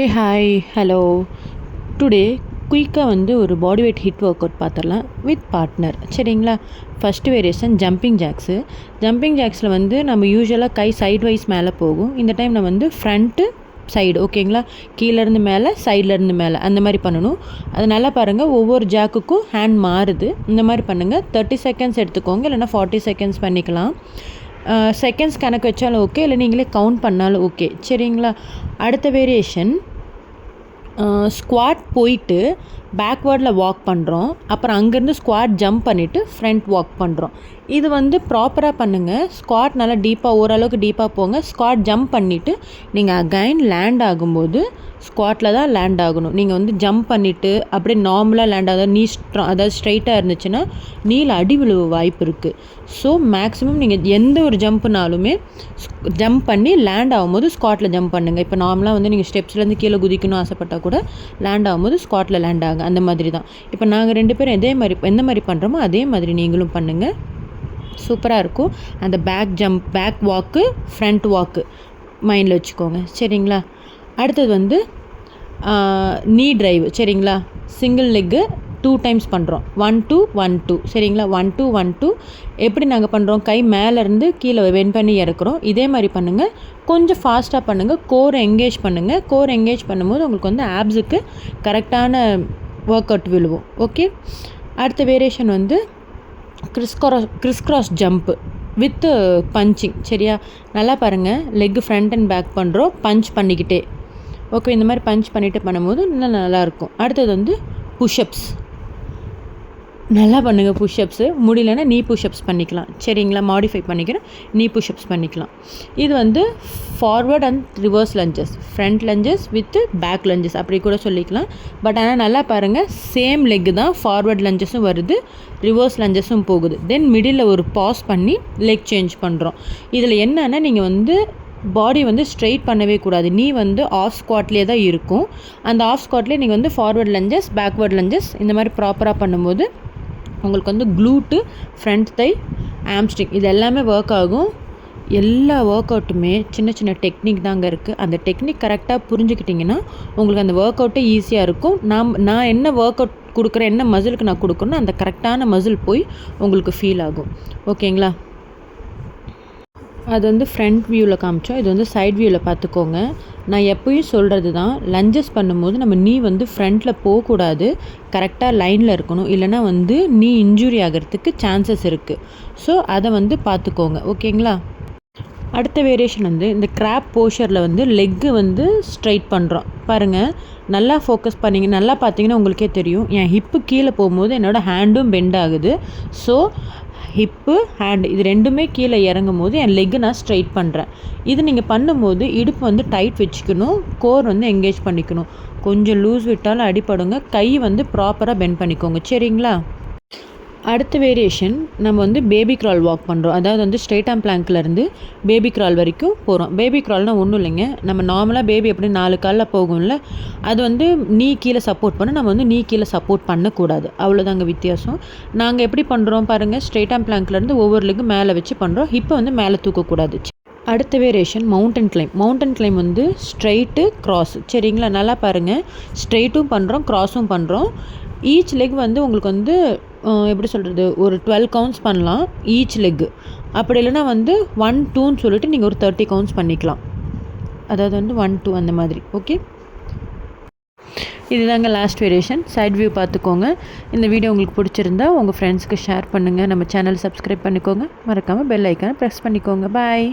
ஏ hi hello today குயிக்காக ஒரு body weight HIIT workout பார்த்துடலாம் வித் பார்ட்னர். சரிங்களா? First variation jumping jacks. Jumping ஜாக்ஸில் நம்ம யூஸ்வலாக கை சைட் வைஸ் மேலே போகும். இந்த டைம் நான் ஃப்ரண்ட்டு சைடு, ஓகேங்களா? கீழேருந்து மேலே, சைட்லேருந்து மேலே அந்த மாதிரி பண்ணணும். அது நல்லா பாருங்கள், ஒவ்வொரு ஜாக்குக்கும் ஹேண்ட் மாறுது. இந்த மாதிரி பண்ணுங்கள். 30 செகண்ட்ஸ் எடுத்துக்கோங்க, இல்லைனா 40 செகண்ட்ஸ் பண்ணிக்கலாம். செகண்ட்ஸ் கணக்கு வச்சாலும் ஓகே, இல்லை நீங்களே கவுண்ட் பண்ணாலும் ஓகே. சரிங்களா? அடுத்த வேரியேஷன் ஸ்குவாட் போயிட்டு பேக்வேர்டில் வாக் பண்ணுறோம். அப்புறம் அங்கேருந்து ஸ்குவாட் ஜம்ப் பண்ணிவிட்டு ஃப்ரண்ட் வாக் பண்ணுறோம். இது ப்ராப்பராக பண்ணுங்கள். ஸ்குவாட் நல்லா டீப்பாக, ஓரளவுக்கு டீப்பாக போங்க. ஸ்குவாட் ஜம்ப் பண்ணிவிட்டு நீங்கள் அகைன் லேண்ட் ஆகும்போது ஸ்குவாட்டில் தான் லேண்ட் ஆகணும். நீங்கள் ஜம்ப் பண்ணிவிட்டு அப்படியே நார்மலாக லேண்ட் ஆகாது, நீ அதாவது ஸ்ட்ரைட்டாக இருந்துச்சுன்னா நீல அடி விழுவ வாய்ப்பு இருக்குது. ஸோ மேக்ஸிமம் நீங்கள் எந்த ஒரு ஜம்ப்புனாலுமே ஜம்ப் பண்ணி லேண்ட் ஆகும்போது ஸ்குவாட்டில் ஜம்ப் பண்ணுங்கள். இப்போ நார்மலாக நீங்கள் ஸ்டெப்ஸ்லேருந்து கீழே குதிக்கணும்னு ஆசைப்பட்டால் கூட லேண்ட் ஆகும்போது ஸ்குவாட்டில் லேண்ட் ஆகும். அந்த மாதிரி தான். இப்போ நாங்கள் 2 பேரும் எந்த மாதிரி பண்ணுறோமோ அதே மாதிரி நீங்களும் பண்ணுங்கள். சூப்பராக இருக்கும். அந்த பேக் வாக்கு, ஃப்ரண்ட் வாக்கு மைண்டில் வச்சுக்கோங்க. சரிங்களா? அடுத்தது நீ ட்ரைவ். சரிங்களா? சிங்கிள் லெக்கு 2 டைம்ஸ் பண்ணுறோம். 1 2 1 2. சரிங்களா? 1 2 1 2. எப்படி நாங்கள் பண்ணுறோம்? கை மேலேருந்து கீழே வென் பண்ணி இறக்குறோம். இதே மாதிரி பண்ணுங்கள். கொஞ்சம் ஃபாஸ்ட்டாக பண்ணுங்கள். கோர் எங்கேஜ் பண்ணுங்கள். கோர் எங்கேஜ் பண்ணும்போது உங்களுக்கு ஆப்ஸுக்கு கரெக்டான ஒர்க் அவுட் விழுவும். ஓகே. அடுத்த variation Chris cross jump with punching. சரியா? நல்லா பாருங்கள். லெக்கு ஃப்ரண்ட் அண்ட் பேக் பண்ணுறோம், பஞ்ச் பண்ணிக்கிட்டே. ஓகே. இந்த மாதிரி பஞ்ச் பண்ணிவிட்டு பண்ணும்போது இன்னும் நல்லாயிருக்கும். அடுத்தது புஷ்அப்ஸ். நல்லா பண்ணுங்கள் புஷ்அப்ஸு. முடியலன்னா நீ புஷ்அப்ஸ் பண்ணிக்கலாம். சரிங்களா? மாடிஃபை பண்ணிக்கிறேன், நீ புஷ்அப்ஸ் பண்ணிக்கலாம். இது forward and reverse lunges, front lunges with back lunges அப்படி கூட சொல்லிக்கலாம். பட் ஆனால் நல்லா பாருங்கள், சேம் லெக்கு தான். ஃபார்வர்ட் லஞ்சஸும் வருது, ரிவர்ஸ் லஞ்சஸும் போகுது. தென் மிடில் ஒரு பாஸ் பண்ணி லெக் சேஞ்ச் பண்ணுறோம். இதில் என்னென்னா நீங்கள் பாடி ஸ்ட்ரெயிட் பண்ணவே கூடாது. நீ ஆஃப் ஸ்குவாட்லேயே தான் இருக்கும். அந்த ஆஃப் ஸ்குவாட்லேயே நீங்கள் ஃபார்வர்ட் லஞ்சஸ், பேக்வேர்ட் லஞ்சஸ் இந்த மாதிரி ப்ராப்பராக பண்ணும்போது உங்களுக்கு க்ளூட்டு, ஃப்ரண்ட் தை, ஆம்ஸ்ட்ரிங் இது எல்லாமே ஒர்க் ஆகும். எல்லா ஒர்க் அவுட்டுமே சின்ன சின்ன டெக்னிக் தாங்க இருக்குது. அந்த டெக்னிக் கரெக்டாக புரிஞ்சுக்கிட்டிங்கன்னா உங்களுக்கு அந்த ஒர்க் அவுட்டே ஈஸியாக இருக்கும். நான் என்ன ஒர்க் அவுட் கொடுக்குறேன், என்ன மசிலுக்கு நான் கொடுக்குறேன்னா அந்த கரெக்டான மசில் போய் உங்களுக்கு ஃபீல் ஆகும். ஓகேங்களா? அது ஃப்ரண்ட் வியூவில் காமிச்சோம். இது சைட் வியூவில் பார்த்துக்கோங்க. நான் எப்பயும் சொல்கிறது தான், லஞ்சஸ் பண்ணும்போது நம்ம நீ ஃப்ரண்ட்டில் போகக்கூடாது, கரெக்டாக லைனில் இருக்கணும். இல்லைனா நீ இன்ஜுரி ஆகிறதுக்கு சான்சஸ் இருக்குது. ஸோ அதை பார்த்துக்கோங்க. ஓகேங்களா? அடுத்த வேரியேஷன் இந்த கிராப் போஷரில் லெக்கு ஸ்ட்ரைட் பண்ணுறோம். பாருங்கள், நல்லா ஃபோக்கஸ் பண்ணிங்க. நல்லா பார்த்தீங்கன்னா உங்களுக்கே தெரியும், என் ஹிப்பு கீழே போகும்போது என்னோடய ஹேண்டும் பெண்ட் ஆகுது. ஸோ ஹிப்பு, ஹேண்டு இது ரெண்டுமே கீழே இறங்கும் போது என் லெக்கு நான் ஸ்ட்ரைட் பண்ணுறேன். இது நீங்கள் பண்ணும்போது இடுப்பு டைட் வச்சுக்கணும், கோர் எங்கேஜ் பண்ணிக்கணும். கொஞ்சம் லூஸ் விட்டாலும் அடிப்படுங்க. கை ப்ராப்பராக பெண்ட் பண்ணிக்கோங்க. சரிங்களா? அடுத்த வேரியேஷன் நம்ம பேபி க்ரால் வாக் பண்ணுறோம். அதாவது ஸ்ட்ரெயிட் ஆம் பிளாங்க்லேருந்து பேபி க்ரால் வரைக்கும் போகிறோம். பேபி க்ரால்னால் ஒன்றும் இல்லைங்க, நம்ம நார்மலாக பேபி எப்படி 4 காலில் போகும்ல, அது நீ கீழே சப்போர்ட் பண்ண, நம்ம நீ கீழே சப்போர்ட் பண்ணக்கூடாது. அவ்வளோதாங்க வித்தியாசம். நாங்கள் எப்படி பண்ணுறோம் பாருங்கள், ஸ்ட்ரெயிட் ஆம் பிளாங்க்லேருந்து ஒவ்வொரு லெக்கு மேலே வச்சு பண்ணுறோம். இப்போ மேலே தூக்கக்கூடாது. அடுத்த variation mountain claim. Mountain claim straight cross. சரிங்களா? நல்லா பாருங்கள், ஸ்ட்ரெயிட்டும் பண்ணுறோம், க்ராஸும் பண்ணுறோம். ஈச் லெக் உங்களுக்கு எப்படி சொல்கிறது, ஒரு 12 கவுண்ட்ஸ் பண்ணலாம் ஈச் லெக்கு. அப்படி இல்லைனா 1 2ன்னு சொல்லிட்டு நீங்கள் ஒரு 30 கவுண்ட்ஸ் பண்ணிக்கலாம். அதாவது 1 2 அந்த மாதிரி. ஓகே. இதுதாங்க லாஸ்ட் வேரியேஷன். சைட் வியூ பார்த்துக்கோங்க. இந்த வீடியோ உங்களுக்கு பிடிச்சிருந்தா உங்கள் ஃப்ரெண்ட்ஸ்க்கு ஷேர் பண்ணுங்கள். நம்ம சேனல் சப்ஸ்கிரைப் பண்ணிக்கோங்க. மறக்காமல் பெல் ஐக்கானை ப்ரெஸ் பண்ணிக்கோங்க. பாய்.